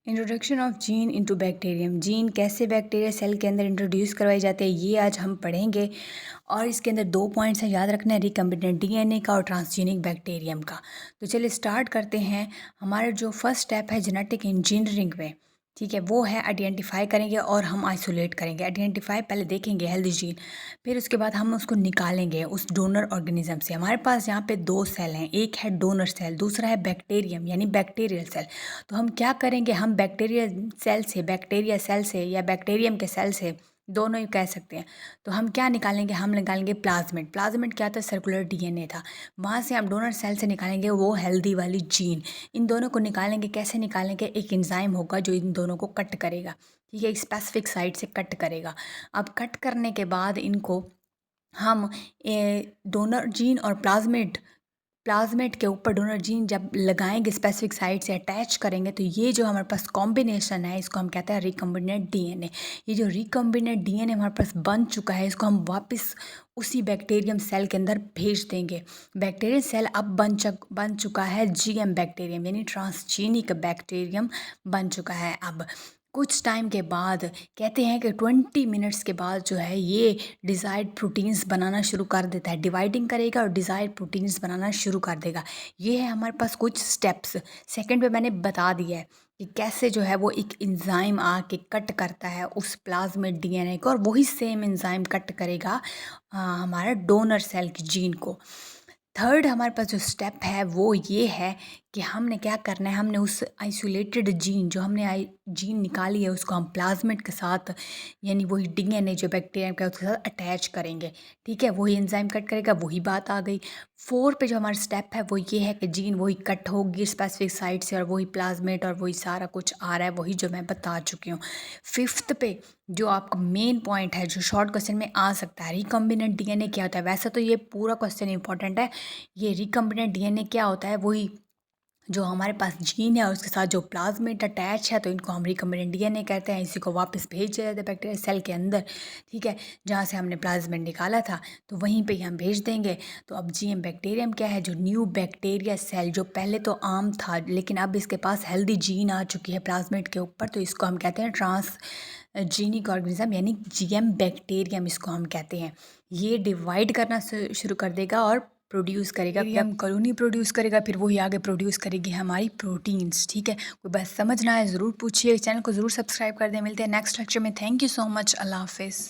Introduction of gene into bacterium. Gene कैसे bacteria cell के अंदर इंट्रोड्यूस करवाए जाते हैं ये आज हम पढ़ेंगे। और इसके अंदर 2 पॉइंट्स हैं, याद रखना है, रिकम्बिनेंट डीएनए का और ट्रांसजीनिक बैक्टीरियम का। तो चलिए स्टार्ट करते हैं। हमारा जो फर्स्ट स्टेप है जेनेटिक इंजीनियरिंग में, ठीक है, वो है आइडेंटिफाई करेंगे और हम आइसोलेट करेंगे। आइडेंटिफाई पहले देखेंगे हेल्दी जीन, फिर उसके बाद हम उसको निकालेंगे उस डोनर ऑर्गेनिज्म से। हमारे पास यहाँ पे 2 सेल हैं, एक है डोनर सेल, दूसरा है बैक्टीरियम यानी बैक्टीरियल सेल। तो हम क्या करेंगे, हम बैक्टीरिया सेल से या बैक्टीरियम के सेल से, दोनों ही कह सकते हैं। तो हम क्या निकालेंगे, हम निकालेंगे प्लाज्मिड। प्लाज्मिड क्या था, सर्कुलर डीएनए था। वहाँ से हम डोनर सेल से निकालेंगे वो हेल्दी वाली जीन। इन दोनों को निकालेंगे, कैसे निकालेंगे, एक एंजाइम होगा जो इन दोनों को कट करेगा, ठीक है, एक स्पेसिफिक साइट से कट करेगा। अब कट करने के बाद इनको हम डोनर जीन और प्लाज्मेट के ऊपर डोनर जीन जब लगाएंगे, स्पेसिफिक साइट से अटैच करेंगे, तो ये जो हमारे पास कॉम्बिनेशन है इसको हम कहते हैं रिकम्बिनेंट डीएनए। ये जो रिकम्बिनेंट डीएनए हमारे पास बन चुका है, इसको हम वापस उसी बैक्टीरियम सेल के अंदर भेज देंगे। बैक्टीरियम सेल अब बन चुका है जीएम बैक्टीरियम यानी ट्रांसजीनिक बैक्टीरियम बन चुका है। अब कुछ टाइम के बाद, कहते हैं कि 20 मिनट्स के बाद जो है ये डिज़ायर्ड प्रोटीन्स बनाना शुरू कर देता है, डिवाइडिंग करेगा और डिज़ायर्ड प्रोटीन्स बनाना शुरू कर देगा। ये है हमारे पास कुछ स्टेप्स। सेकंड पे मैंने बता दिया है कि कैसे जो है वो एक एंजाइम आके कट करता है उस प्लाज्मिड डीएनए को, और वही सेम एंजाइम कट करेगा हमारा डोनर सेल की जीन को। थर्ड हमारे पास जो स्टेप है वो ये है कि हमने क्या करना है, हमने उस आइसोलेटेड जीन, जो हमने जीन निकाली है, उसको हम प्लाज्मिड के साथ यानी वही डीएनए जो बैक्टीरिया का, उसके साथ अटैच करेंगे। ठीक है, वही एंजाइम कट करेगा, वही बात आ गई। 4 पे जो हमारा स्टेप है वो ये है कि जीन वही कट होगी स्पेसिफिक साइट से, और वही प्लाज्मिड और वही सारा कुछ आ रहा है, वही जो मैं बता चुकी हूँ। 5th पे जो आपका मेन पॉइंट है, जो शॉर्ट क्वेश्चन में आ सकता है, रिकम्बिनेंट डीएनए क्या होता है। वैसे तो ये पूरा क्वेश्चन इंपॉर्टेंट है। ये रिकम्बिनेंट डीएनए क्या होता है, वही जो हमारे पास जीन है उसके साथ जो प्लाज्मिड अटैच है, तो इनको हम रिकम्बिनेंट डीएनए कहते हैं। इसी को वापस भेज दिया जाता है बैक्टीरिया सेल के अंदर, ठीक है, जहाँ से हमने प्लाज्मिड निकाला था, तो वहीं पे ही हम भेज देंगे। तो अब जीएम बैक्टीरियम क्या है, जो न्यू बैक्टीरिया सेल, जो पहले तो आम था लेकिन अब इसके पास हेल्दी जीन आ चुकी है प्लाज्मिड के ऊपर, तो इसको हम कहते हैं ट्रांसजीनिक ऑर्गेनिज्म यानी जीएम बैक्टीरियम इसको हम कहते हैं। ये डिवाइड करना शुरू कर देगा और प्रोड्यूस करेगा, फिर हम कॉलोनी प्रोड्यूस करेगा, फिर वही आगे प्रोड्यूस करेगी हमारी प्रोटीन्स। ठीक है, कोई बस समझना है ज़रूर पूछिए, चैनल को ज़रूर सब्सक्राइब कर दें। मिलते हैं नेक्स्ट लेक्चर में। थैंक यू सो मच, अल्लाह हाफिज़।